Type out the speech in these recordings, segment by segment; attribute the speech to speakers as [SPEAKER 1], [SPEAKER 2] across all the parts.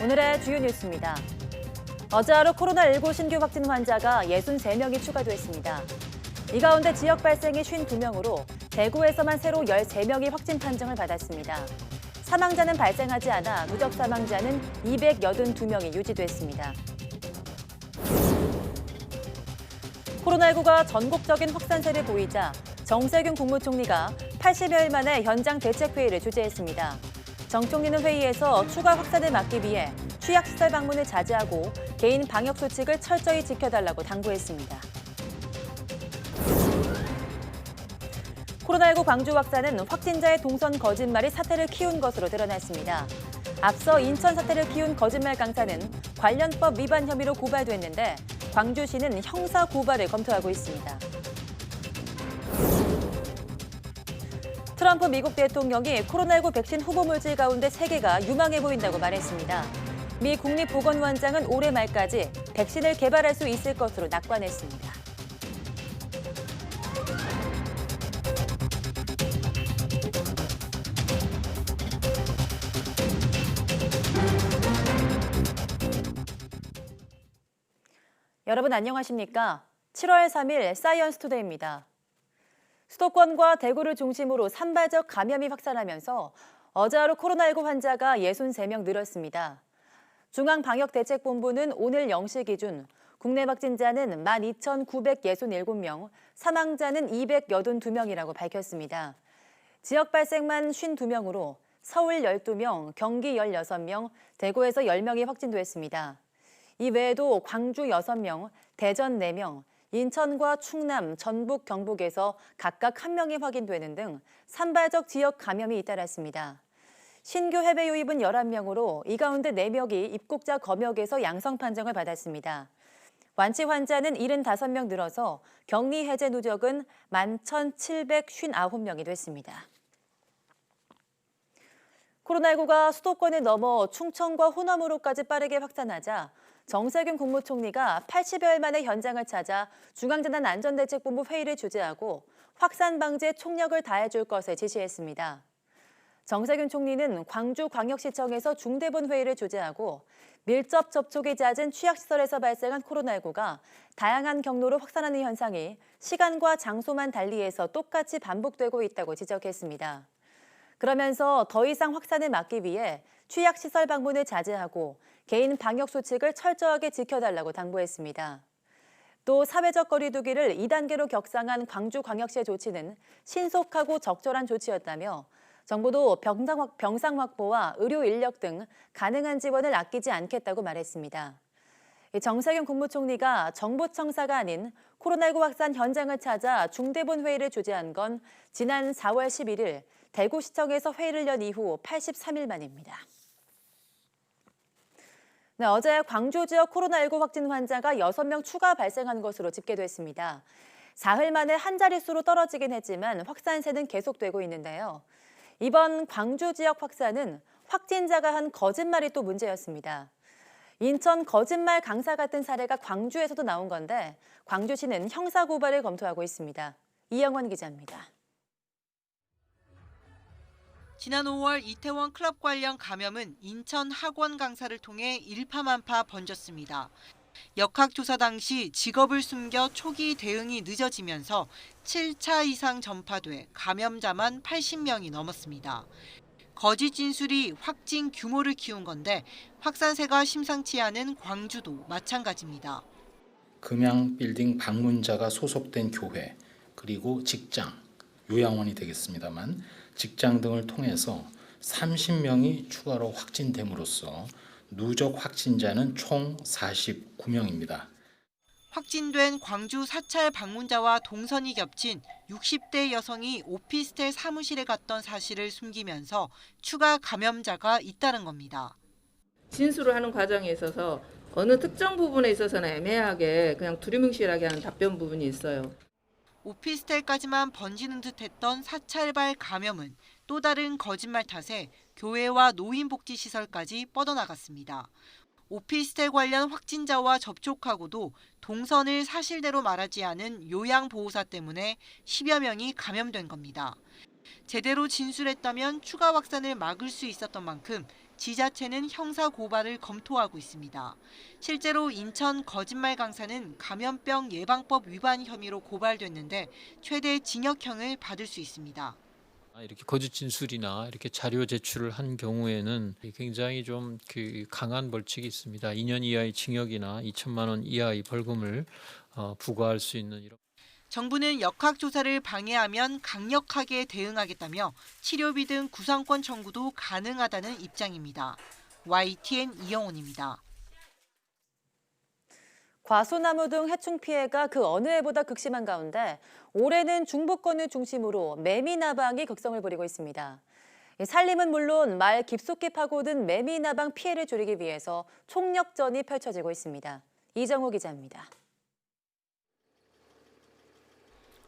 [SPEAKER 1] 오늘의 주요 뉴스입니다. 어제 하루 코로나19 신규 확진 환자가 63명이 추가됐습니다. 이 가운데 지역 발생이 52명으로 대구에서만 새로 13명이 확진 판정을 받았습니다. 사망자는 발생하지 않아 누적 사망자는 282명이 유지됐습니다. 코로나19가 전국적인 확산세를 보이자 정세균 국무총리가 80여일 만에 현장 대책회의를 주재했습니다. 정 총리는 회의에서 추가 확산을 막기 위해 취약시설 방문을 자제하고 개인 방역 수칙을 철저히 지켜달라고 당부했습니다. 코로나19 광주 확산은 확진자의 동선 거짓말이 사태를 키운 것으로 드러났습니다. 앞서 인천 사태를 키운 거짓말 강사는 관련법 위반 혐의로 고발됐는데 광주시는 형사 고발을 검토하고 있습니다. 트럼프 미국 대통령이 코로나19 백신 후보 물질 가운데 3개가 유망해 보인다고 말했습니다. 미 국립보건원장은 올해 말까지 백신을 개발할 수 있을 것으로 낙관했습니다. 여러분 안녕하십니까? 7월 3일 사이언스 투데이입니다. 수도권과 대구를 중심으로 산발적 감염이 확산하면서 어제 하루 코로나19 환자가 63명 늘었습니다. 중앙방역대책본부는 오늘 0시 기준 국내 확진자는 12,967명, 사망자는 282명이라고 밝혔습니다. 지역 발생만 52명으로 서울 12명, 경기 16명, 대구에서 10명이 확진됐습니다. 이 외에도 광주 6명, 대전 4명, 인천과 충남, 전북, 경북에서 각각 1명이 확인되는 등 산발적 지역 감염이 잇따랐습니다. 신규 해외 유입은 11명으로 이 가운데 4명이 입국자 검역에서 양성 판정을 받았습니다. 완치 환자는 75명 늘어서 격리 해제 누적은 11,759명이 됐습니다. 코로나19가 수도권을 넘어 충청과 호남으로까지 빠르게 확산하자 정세균 국무총리가 80여일 만에 현장을 찾아 중앙재난안전대책본부 회의를 주재하고 확산 방지에 총력을 다해줄 것을 지시했습니다. 정세균 총리는 광주광역시청에서 중대본 회의를 주재하고 밀접 접촉이 잦은 취약시설에서 발생한 코로나19가 다양한 경로로 확산하는 현상이 시간과 장소만 달리해서 똑같이 반복되고 있다고 지적했습니다. 그러면서 더 이상 확산을 막기 위해 취약시설 방문을 자제하고 개인 방역 수칙을 철저하게 지켜달라고 당부했습니다. 또 사회적 거리 두기를 2단계로 격상한 광주광역시의 조치는 신속하고 적절한 조치였다며 정부도 병상 확보와 의료 인력 등 가능한 지원을 아끼지 않겠다고 말했습니다. 정세균 국무총리가 정부청사가 아닌 코로나19 확산 현장을 찾아 중대본 회의를 주재한 건 지난 4월 11일 대구시청에서 회의를 연 이후 83일 만입니다. 네, 어제 광주 지역 코로나19 확진 환자가 6명 추가 발생한 것으로 집계됐습니다. 사흘 만에 한 자릿수로 떨어지긴 했지만 확산세는 계속되고 있는데요. 이번 광주 지역 확산은 확진자가 한 거짓말이 또 문제였습니다. 인천 거짓말 강사 같은 사례가 광주에서도 나온 건데 광주시는 형사고발을 검토하고 있습니다. 이영원 기자입니다.
[SPEAKER 2] 지난 5월 이태원 클럽 관련 감염은 인천 학원 강사를 통해 일파만파 번졌습니다. 역학조사 당시 직업을 숨겨 초기 대응이 늦어지면서 7차 이상 전파돼 감염자만 80명이 넘었습니다. 거짓 진술이 확진 규모를 키운 건데 확산세가 심상치 않은 광주도 마찬가지입니다.
[SPEAKER 3] 금양 빌딩 방문자가 소속된 교회, 그리고 직장, 요양원이 되겠습니다만 직장 등을 통해서 30명이 추가로 확진됨으로써 누적 확진자는 총 49명입니다.
[SPEAKER 2] 확진된 광주 사찰 방문자와 동선이 겹친 60대 여성이 오피스텔 사무실에 갔던 사실을 숨기면서 추가 감염자가 잇따른 겁니다.
[SPEAKER 4] 진술을 하는 과정에 있어서 어느 특정 부분에 있어서는 애매하게 그냥 두리뭉실하게 하는 답변 부분이 있어요.
[SPEAKER 2] 오피스텔까지만 번지는 듯했던 사찰발 감염은 또 다른 거짓말 탓에 교회와 노인복지시설까지 뻗어나갔습니다. 오피스텔 관련 확진자와 접촉하고도 동선을 사실대로 말하지 않은 요양보호사 때문에 10여 명이 감염된 겁니다. 제대로 진술했다면 추가 확산을 막을 수 있었던 만큼 지자체는 형사 고발을 검토하고 있습니다. 실제로 인천 거짓말 강사는 감염병 예방법 위반 혐의로 고발됐는데 최대 징역형을 받을 수 있습니다.
[SPEAKER 5] 이렇게 거짓 진술이나 이렇게 자료 제출을 한 경우에는 굉장히 좀 강한 벌칙이 있습니다. 2년 이하의 징역이나 2천만 원 이하의 벌금을 부과할 수 있는 이런.
[SPEAKER 2] 정부는 역학조사를 방해하면 강력하게 대응하겠다며 치료비 등 구상권 청구도 가능하다는 입장입니다. YTN 이영훈입니다.
[SPEAKER 1] 과소나무 등 해충 피해가 그 어느 해보다 극심한 가운데 올해는 중부권을 중심으로 매미나방이 극성을 부리고 있습니다. 산림은 물론 말 깊숙이 파고든 매미나방 피해를 줄이기 위해서 총력전이 펼쳐지고 있습니다. 이정호 기자입니다.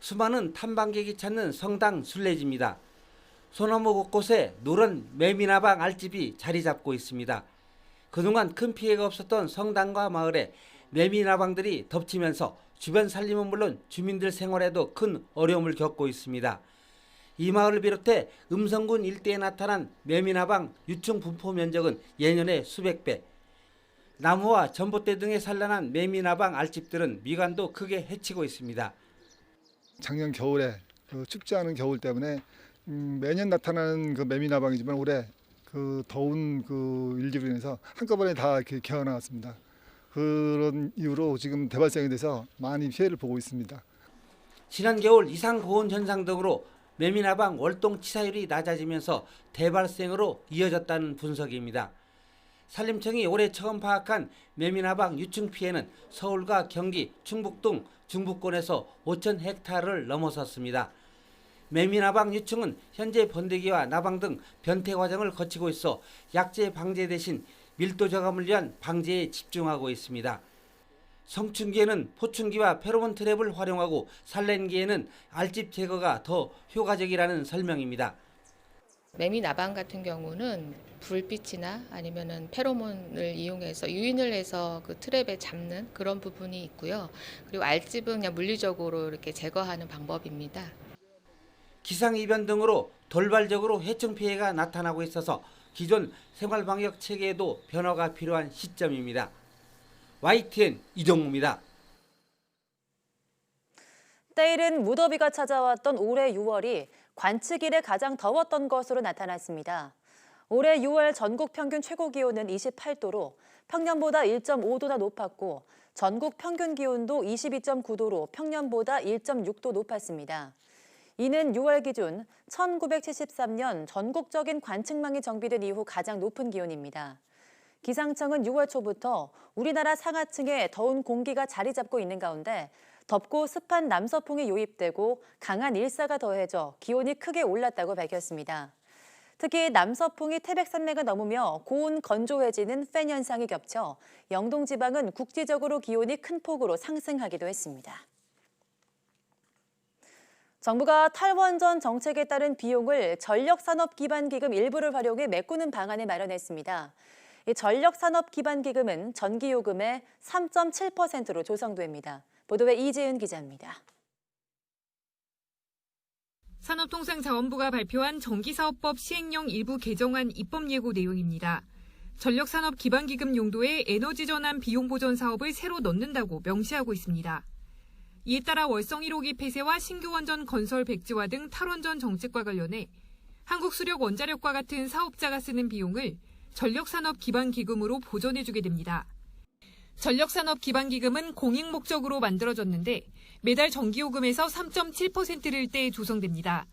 [SPEAKER 6] 수많은 탐방객이 찾는 성당 순례지입니다. 소나무 곳곳에 노란 매미나방 알집이 자리 잡고 있습니다. 그동안 큰 피해가 없었던 성당과 마을에 매미나방들이 덮치면서 주변 산림은 물론 주민들 생활에도 큰 어려움을 겪고 있습니다. 이 마을을 비롯해 음성군 일대에 나타난 매미나방 유충 분포 면적은 예년의 수백 배. 나무와 전봇대 등에 산란한 매미나방 알집들은 미관도 크게 해치고 있습니다.
[SPEAKER 7] 작년 겨울에 춥지 않은 겨울 때문에 매년 나타나는 그 매미나방이지만 올해 그 더운 그 일기로 인해서 한꺼번에 다 이렇게 개어나왔습니다. 그런 이유로 지금 대발생이 돼서 많이 피해를 보고 있습니다.
[SPEAKER 6] 지난 겨울 이상 고온 현상 등으로 매미나방 월동 치사율이 낮아지면서 대발생으로 이어졌다는 분석입니다. 산림청이 올해 처음 파악한 매미나방 유충 피해는 서울과 경기, 충북 등 중부권에서 5천 헥타르를 넘어섰습니다. 매미나방 유충은 현재 번데기와 나방 등 변태 과정을 거치고 있어 약제 방제 대신 밀도 저감을 위한 방제에 집중하고 있습니다. 성충기에는 포충기와 페로몬 트랩을 활용하고 산란기에는 알집 제거가 더 효과적이라는 설명입니다.
[SPEAKER 8] 매미나방 같은 경우는 불빛이나 아니면은 페로몬을 이용해서 유인을 해서 그 트랩에 잡는 그런 부분이 있고요. 그리고 알집은 그냥 물리적으로 이렇게 제거하는 방법입니다.
[SPEAKER 6] 기상이변 등으로 돌발적으로 해충 피해가 나타나고 있어서 기존 생활방역 체계에도 변화가 필요한 시점입니다. YTN 이정우입니다.
[SPEAKER 1] 때이른 무더위가 찾아왔던 올해 6월이 관측 이래 가장 더웠던 것으로 나타났습니다. 올해 6월 전국 평균 최고 기온은 28도로 평년보다 1.5도나 높았고 전국 평균 기온도 22.9도로 평년보다 1.6도 높았습니다. 이는 6월 기준 1973년 전국적인 관측망이 정비된 이후 가장 높은 기온입니다. 기상청은 6월 초부터 우리나라 상하층에 더운 공기가 자리 잡고 있는 가운데 덥고 습한 남서풍이 유입되고 강한 일사가 더해져 기온이 크게 올랐다고 밝혔습니다. 특히 남서풍이 태백산맥을 넘으며 고온 건조해지는 팬 현상이 겹쳐 영동 지방은 국지적으로 기온이 큰 폭으로 상승하기도 했습니다. 정부가 탈원전 정책에 따른 비용을 전력산업기반기금 일부를 활용해 메꾸는 방안을 마련했습니다. 이 전력산업기반기금은 전기요금의 3.7%로 조성됩니다. 보도에 이재은 기자입니다.
[SPEAKER 9] 산업통상자원부가 발표한 전기사업법 시행령 일부 개정안 입법 예고 내용입니다. 전력산업기반기금 용도에 에너지전환 비용보전 사업을 새로 넣는다고 명시하고 있습니다. 이에 따라 월성 1호기 폐쇄와 신규 원전 건설 백지화 등 탈원전 정책과 관련해 한국수력원자력과 같은 사업자가 쓰는 비용을 전력산업기반기금으로 보전해주게 됩니다. 전력산업기반기금은 공익 목적으로 만들어졌는데 매달 전기요금에서 3.7%를 떼 조성됩니다.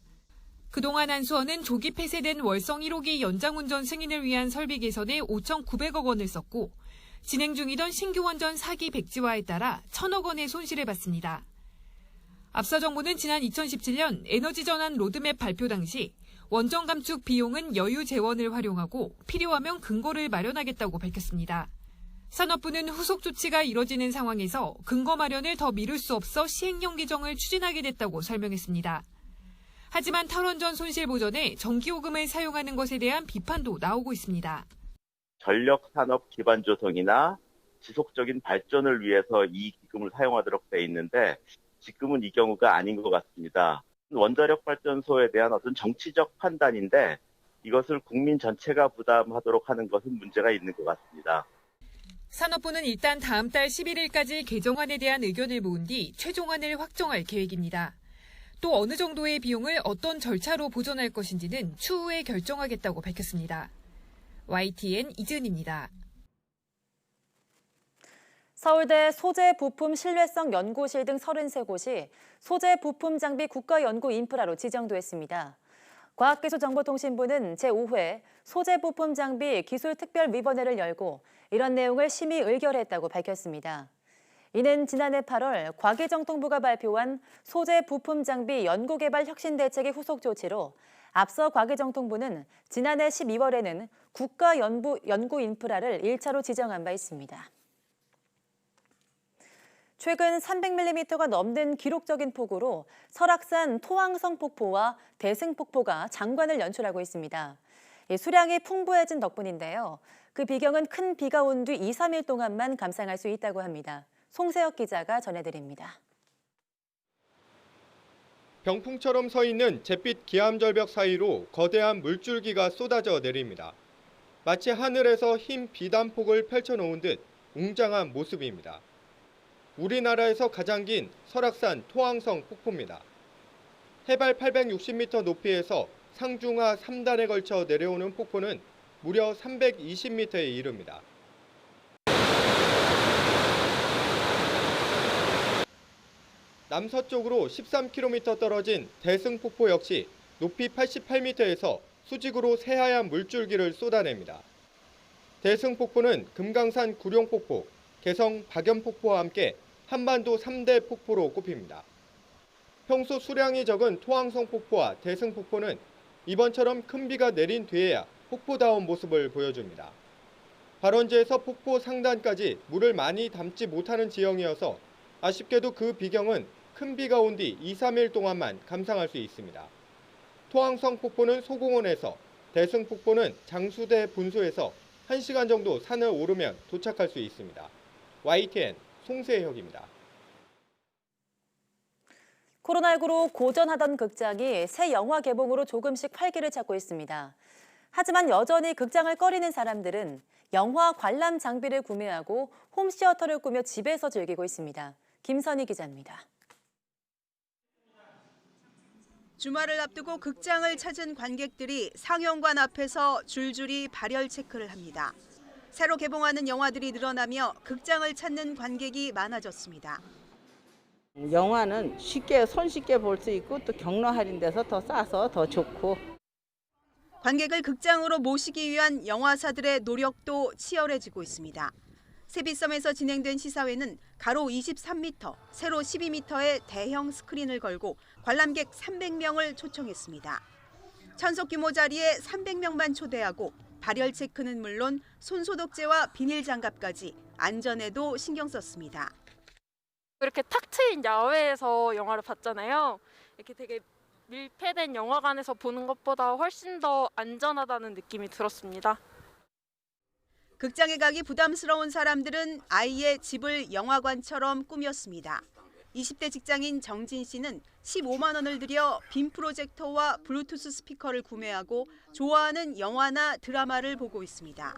[SPEAKER 9] 그동안 한수원은 조기 폐쇄된 월성 1호기 연장운전 승인을 위한 설비 개선에 5,900억 원을 썼고 진행 중이던 신규 원전 4기 백지화에 따라 1,000억 원의 손실을 봤습니다. 앞서 정부는 지난 2017년 에너지전환 로드맵 발표 당시 원전 감축 비용은 여유 재원을 활용하고 필요하면 근거를 마련하겠다고 밝혔습니다. 산업부는 후속 조치가 이뤄지는 상황에서 근거 마련을 더 미룰 수 없어 시행령 개정을 추진하게 됐다고 설명했습니다. 하지만 탈원전 손실 보전에 전기요금을 사용하는 것에 대한 비판도 나오고 있습니다.
[SPEAKER 10] 전력산업 기반 조성이나 지속적인 발전을 위해서 이 기금을 사용하도록 돼 있는데 지금은 이 경우가 아닌 것 같습니다. 원자력 발전소에 대한 어떤 정치적 판단인데 이것을 국민 전체가 부담하도록 하는 것은 문제가 있는 것 같습니다.
[SPEAKER 9] 산업부는 일단 다음 달 11일까지 개정안에 대한 의견을 모은 뒤 최종안을 확정할 계획입니다. 또 어느 정도의 비용을 어떤 절차로 보전할 것인지는 추후에 결정하겠다고 밝혔습니다. YTN 이지은입니다.
[SPEAKER 1] 서울대 소재 부품 신뢰성 연구실 등 33곳이 소재 부품 장비 국가연구 인프라로 지정됐습니다. 과학기술정보통신부는 제5회 소재 부품 장비 기술특별위원회를 열고 이런 내용을 심의 의결했다고 밝혔습니다. 이는 지난해 8월 과기정통부가 발표한 소재 부품 장비 연구개발 혁신대책의 후속 조치로 앞서 과기정통부는 지난해 12월에는 국가연구 인프라를 1차로 지정한 바 있습니다. 최근 300mm가 넘는 기록적인 폭우로 설악산 토왕성 폭포와 대승 폭포가 장관을 연출하고 있습니다. 수량이 풍부해진 덕분인데요. 그 비경은 큰 비가 온 뒤 2, 3일 동안만 감상할 수 있다고 합니다. 송세혁 기자가 전해드립니다.
[SPEAKER 11] 병풍처럼 서 있는 잿빛 기암절벽 사이로 거대한 물줄기가 쏟아져 내립니다. 마치 하늘에서 흰 비단폭을 펼쳐놓은 듯 웅장한 모습입니다. 우리나라에서 가장 긴 설악산 토왕성 폭포입니다. 해발 860m 높이에서 상중하 3단에 걸쳐 내려오는 폭포는 무려 320m에 이릅니다. 남서쪽으로 13km 떨어진 대승폭포 역시 높이 88m에서 수직으로 새하얀 물줄기를 쏟아냅니다. 대승폭포는 금강산 구룡폭포, 개성 박연폭포와 함께 한반도 3대 폭포로 꼽힙니다. 평소 수량이 적은 토왕성 폭포와 대승 폭포는 이번처럼 큰 비가 내린 뒤에야 폭포다운 모습을 보여줍니다. 발원지에서 폭포 상단까지 물을 많이 담지 못하는 지형이어서 아쉽게도 그 비경은 큰 비가 온 뒤 2, 3일 동안만 감상할 수 있습니다. 토왕성 폭포는 소공원에서, 대승 폭포는 장수대 분수에서 1시간 정도 산을 오르면 도착할 수 있습니다. YTN 송세혁입니다.
[SPEAKER 1] 코로나19로 고전하던 극장이 새 영화 개봉으로 조금씩 활기를 찾고 있습니다. 하지만 여전히 극장을 꺼리는 사람들은 영화 관람 장비를 구매하고 홈시어터를 꾸며 집에서 즐기고 있습니다. 김선희 기자입니다.
[SPEAKER 2] 주말을 앞두고 극장을 찾은 관객들이 상영관 앞에서 줄줄이 발열 체크를 합니다. 새로 개봉하는 영화들이 늘어나며 극장을 찾는 관객이 많아졌습니다.
[SPEAKER 12] 영화는 손쉽게 볼 수 있고 또 경로 할인돼서 더 싸서 더 좋고.
[SPEAKER 2] 관객을 극장으로 모시기 위한 영화사들의 노력도 치열해지고 있습니다. 세비섬에서 진행된 시사회는 가로 23m, 세로 12m의 대형 스크린을 걸고 관람객 300명을 초청했습니다. 천석 규모 자리에 300명만 초대하고 발열 체크는 물론 손소독제와 비닐 장갑까지 안전에도 신경 썼습니다.
[SPEAKER 13] 이렇게 탁 트인 야외에서 영화를 봤잖아요. 이렇게 되게 밀폐된 영화관에서 보는 것보다 훨씬 더 안전하다는 느낌이 들었습니다.
[SPEAKER 2] 극장에 가기 부담스러운 사람들은 아이의 집을 영화관처럼 꾸몄습니다. 20대 직장인 정진 씨는 15만 원을 들여 빔 프로젝터와 블루투스 스피커를 구매하고 좋아하는 영화나 드라마를 보고 있습니다.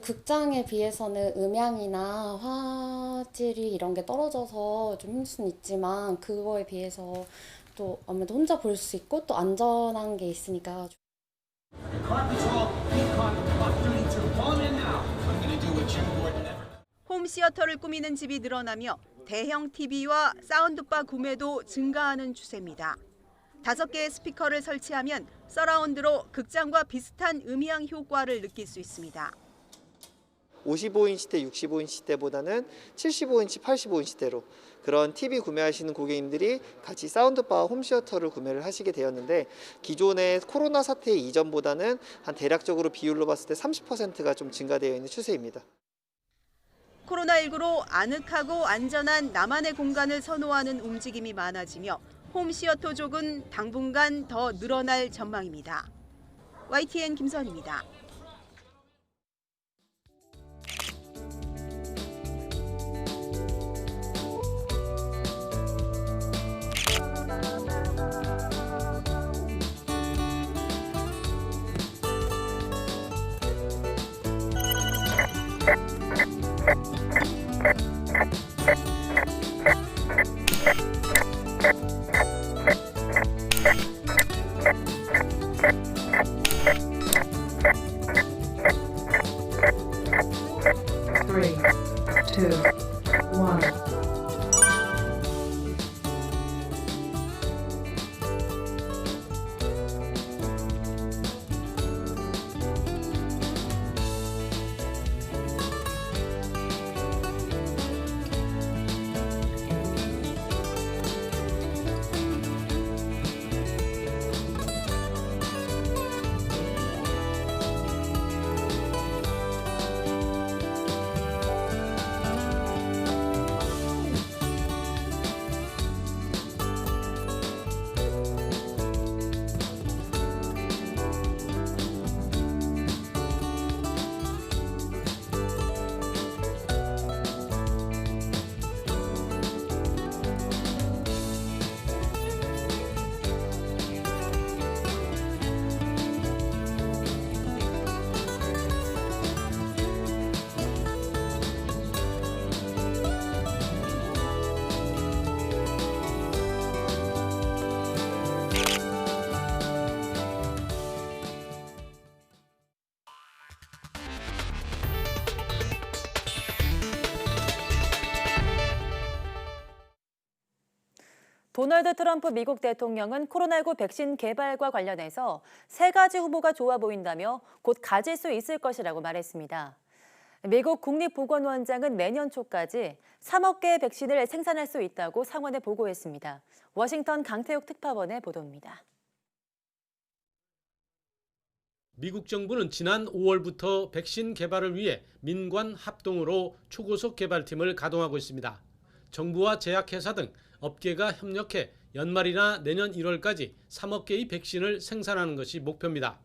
[SPEAKER 14] 극장에 비해서는 음향이나 화질이 이런 게 떨어져서 좀 힘들 수는 있지만 그거에 비해서 또 아무래도 혼자 볼 수 있고 또 안전한 게 있으니까.
[SPEAKER 2] 홈시어터를 꾸미는 집이 늘어나며 대형 TV와 사운드바 구매도 증가하는 추세입니다. 5개의 스피커를 설치하면 서라운드로 극장과 비슷한 음향 효과를 느낄 수 있습니다.
[SPEAKER 15] 55인치 대 65인치 대보다는 75인치, 85인치대로 그런 TV 구매하시는 고객님들이 같이 사운드바와 홈시어터를 구매를 하시게 되었는데 기존의 코로나 사태 이전보다는 한 대략적으로 비율로 봤을 때 30%가 좀 증가되어 있는 추세입니다.
[SPEAKER 2] 코로나19로 아늑하고 안전한 나만의 공간을 선호하는 움직임이 많아지며 홈시어터족은 당분간 더 늘어날 전망입니다. YTN 김선희입니다.
[SPEAKER 1] 도널드 트럼프 미국 대통령은 코로나19 백신 개발과 관련해서 3가지 후보가 좋아 보인다며 곧 가질 수 있을 것이라고 말했습니다. 미국 국립보건원장은 내년 초까지 3억 개의 백신을 생산할 수 있다고 상원에 보고했습니다. 워싱턴 강태욱 특파원의 보도입니다.
[SPEAKER 16] 미국 정부는 지난 5월부터 백신 개발을 위해 민관 합동으로 초고속 개발팀을 가동하고 있습니다. 정부와 제약회사 등 업계가 협력해 연말이나 내년 1월까지 3억 개의 백신을 생산하는 것이 목표입니다.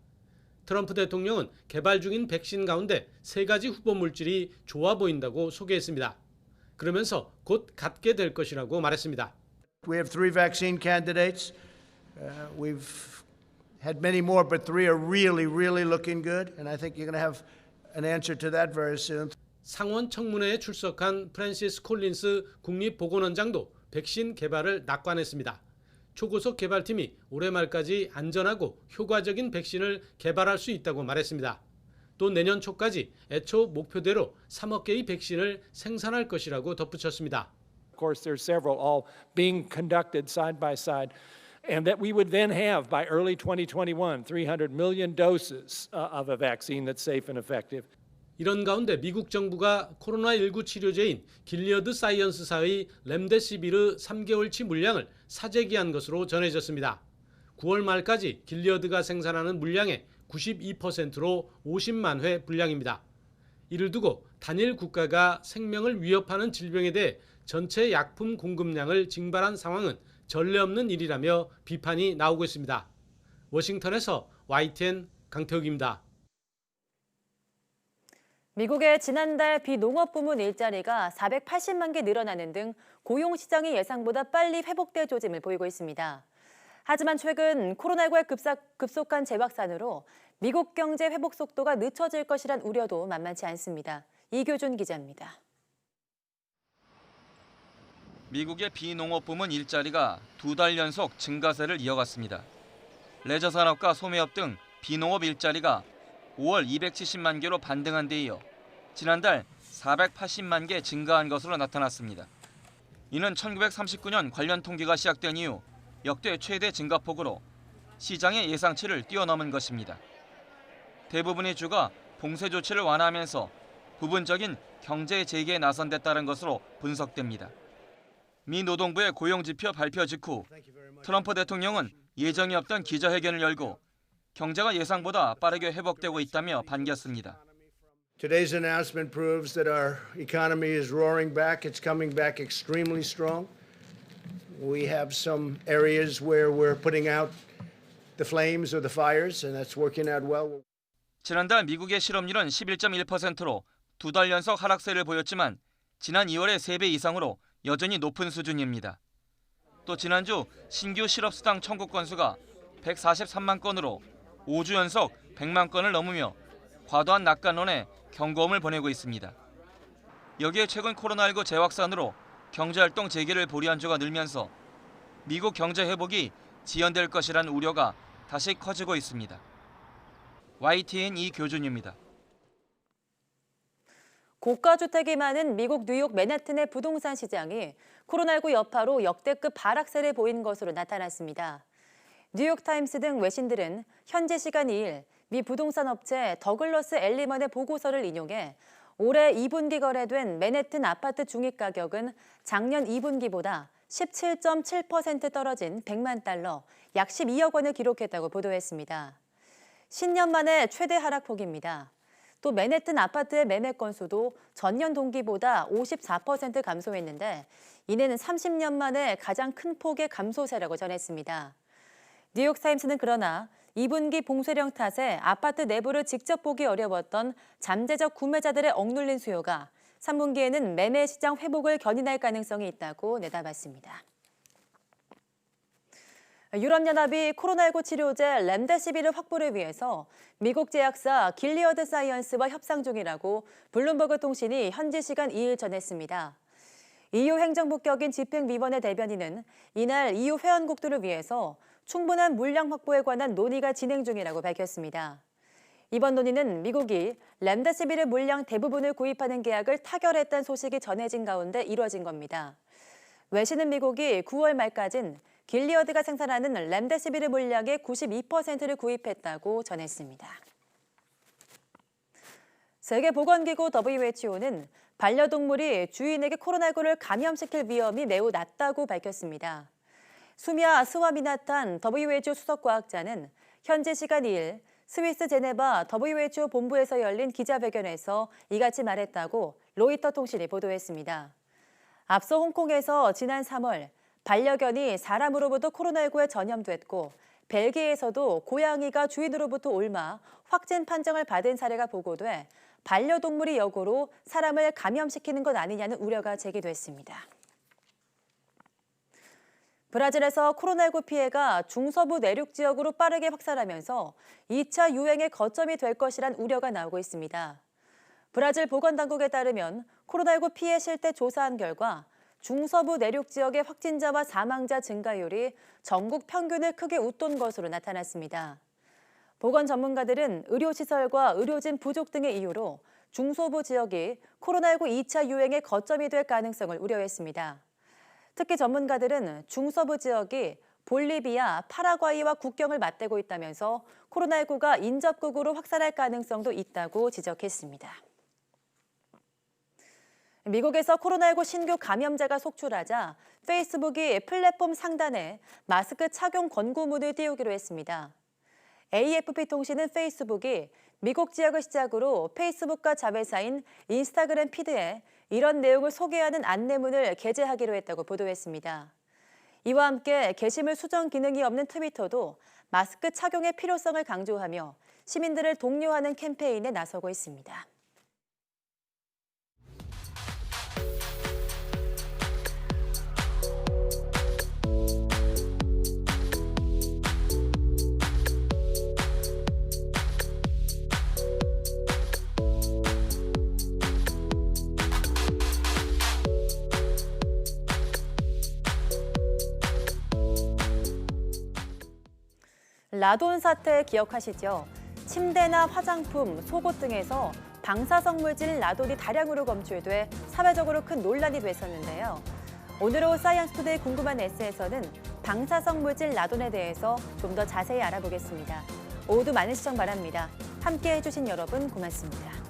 [SPEAKER 16] 트럼프 대통령은 개발 중인 백신 가운데 3가지 후보 물질이 좋아 보인다고 소개했습니다. 그러면서 곧 갖게 될 것이라고 말했습니다.
[SPEAKER 17] We have 3 vaccine candidates. We've had many more, but 3 are really looking good, and I think you're going to have an answer to that very soon.
[SPEAKER 16] 상원 청문회에 출석한 프랜시스 콜린스 국립보건원장도 백신 개발을 낙관했습니다. 초고속 개발팀이 올해 말까지 안전하고 효과적인 백신을 개발할 수 있다고 말했습니다. 또 내년 초까지 애초 목표대로 3억 개의 백신을 생산할 것이라고 덧붙였습니다.
[SPEAKER 18] Of course, there's several all being conducted side by side, and that we would then have by early 2021 300 million doses of a vaccine that's safe and effective.
[SPEAKER 16] 이런 가운데 미국 정부가 코로나19 치료제인 길리어드 사이언스사의 렘데시비르 3개월치 물량을 사재기한 것으로 전해졌습니다. 9월 말까지 길리어드가 생산하는 물량의 92%로 50만 회 분량입니다. 이를 두고 단일 국가가 생명을 위협하는 질병에 대해 전체 약품 공급량을 징발한 상황은 전례 없는 일이라며 비판이 나오고 있습니다. 워싱턴에서 YTN 강태욱입니다.
[SPEAKER 1] 미국의 지난달 비농업 부문 일자리가 480만 개 늘어나는 등 고용 시장이 예상보다 빨리 회복될 조짐을 보이고 있습니다. 하지만 최근 코로나19의 급속한 재확산으로 미국 경제 회복 속도가 늦춰질 것이란 우려도 만만치 않습니다. 이교준 기자입니다.
[SPEAKER 19] 미국의 비농업 부문 일자리가 2달 연속 증가세를 이어갔습니다. 레저 산업과 소매업 등 비농업 일자리가 5월 270만 개로 반등한 데 이어 지난달 480만 개 증가한 것으로 나타났습니다. 이는 1939년 관련 통계가 시작된 이후 역대 최대 증가폭으로 시장의 예상치를 뛰어넘은 것입니다. 대부분의 주가 봉쇄 조치를 완화하면서 부분적인 경제 재개에 나선 데 따른 것으로 분석됩니다. 미 노동부의 고용지표 발표 직후 트럼프 대통령은 예정이 없던 기자회견을 열고 경제가 예상보다 빠르게 회복되고 있다며 반겼습니다.
[SPEAKER 17] Today's announcement proves that our economy is roaring back. It's coming back extremely strong. We have some areas where we're putting out the flames or the fires, and that's working out well.
[SPEAKER 19] 지난달 미국의 실업률은 11.1%로 2달 연속 하락세를 보였지만 지난 2월의 3배 이상으로 여전히 높은 수준입니다. 또 지난주 신규 실업수당 청구 건수가 143만 건으로 5주 연속 100만 건을 넘으며 과도한 낙관론에 경고음을 보내고 있습니다. 여기에 최근 코로나19 재확산으로 경제활동 재개를 보류한 주가 늘면서 미국 경제 회복이 지연될 것이란 우려가 다시 커지고 있습니다. YTN 이교준입니다.
[SPEAKER 1] 고가주택이 많은 미국 뉴욕 맨해튼의 부동산 시장이 코로나19 여파로 역대급 하락세를 보인 것으로 나타났습니다. 뉴욕타임스 등 외신들은 현지 시간 2일 미 부동산 업체 더글러스 엘리먼의 보고서를 인용해 올해 2분기 거래된 맨해튼 아파트 중위가격은 작년 2분기보다 17.7% 떨어진 100만 달러, 약 12억 원을 기록했다고 보도했습니다. 10년 만에 최대 하락폭입니다. 또 맨해튼 아파트의 매매 건수도 전년 동기보다 54% 감소했는데 이는 30년 만에 가장 큰 폭의 감소세라고 전했습니다. 뉴욕타임스는 그러나 2분기 봉쇄령 탓에 아파트 내부를 직접 보기 어려웠던 잠재적 구매자들의 억눌린 수요가 3분기에는 매매 시장 회복을 견인할 가능성이 있다고 내다봤습니다. 유럽연합이 코로나19 치료제 렘데시비르 확보를 위해서 미국 제약사 길리어드 사이언스와 협상 중이라고 블룸버그 통신이 현지 시간 2일 전했습니다. EU 행정부 격인 집행위원회 대변인은 이날 EU 회원국들을 위해서 충분한 물량 확보에 관한 논의가 진행 중이라고 밝혔습니다. 이번 논의는 미국이 렘데시비르 물량 대부분을 구입하는 계약을 타결했다는 소식이 전해진 가운데 이뤄진 겁니다. 외신은 미국이 9월 말까진 길리어드가 생산하는 렘데시비르 물량의 92%를 구입했다고 전했습니다. 세계보건기구 WHO는 반려동물이 주인에게 코로나19를 감염시킬 위험이 매우 낮다고 밝혔습니다. 수미아 스와미나탄 WHO 수석과학자는 현지 시간 2일 스위스 제네바 WHO 본부에서 열린 기자회견에서 이같이 말했다고 로이터 통신이 보도했습니다. 앞서 홍콩에서 지난 3월 반려견이 사람으로부터 코로나19에 전염됐고 벨기에에서도 고양이가 주인으로부터 옮아 확진 판정을 받은 사례가 보고돼 반려동물이 역으로 사람을 감염시키는 것 아니냐는 우려가 제기됐습니다. 브라질에서 코로나19 피해가 중서부 내륙 지역으로 빠르게 확산하면서 2차 유행의 거점이 될 것이란 우려가 나오고 있습니다. 브라질 보건당국에 따르면 코로나19 피해 실태 조사한 결과 중서부 내륙 지역의 확진자와 사망자 증가율이 전국 평균을 크게 웃돈 것으로 나타났습니다. 보건 전문가들은 의료시설과 의료진 부족 등의 이유로 중서부 지역이 코로나19 2차 유행의 거점이 될 가능성을 우려했습니다. 특히 전문가들은 중서부 지역이 볼리비아, 파라과이와 국경을 맞대고 있다면서 코로나19가 인접국으로 확산할 가능성도 있다고 지적했습니다. 미국에서 코로나19 신규 감염자가 속출하자 페이스북이 플랫폼 상단에 마스크 착용 권고문을 띄우기로 했습니다. AFP 통신은 페이스북이 미국 지역을 시작으로 페이스북과 자회사인 인스타그램 피드에 이런 내용을 소개하는 안내문을 게재하기로 했다고 보도했습니다. 이와 함께 게시물 수정 기능이 없는 트위터도 마스크 착용의 필요성을 강조하며 시민들을 독려하는 캠페인에 나서고 있습니다. 라돈 사태 기억하시죠? 침대나 화장품, 속옷 등에서 방사성 물질 라돈이 다량으로 검출돼 사회적으로 큰 논란이 됐었는데요. 오늘 사이언스 투데이 궁금한 에세이에서는 방사성 물질 라돈에 대해서 좀 더 자세히 알아보겠습니다. 모두 많은 시청 바랍니다. 함께해 주신 여러분 고맙습니다.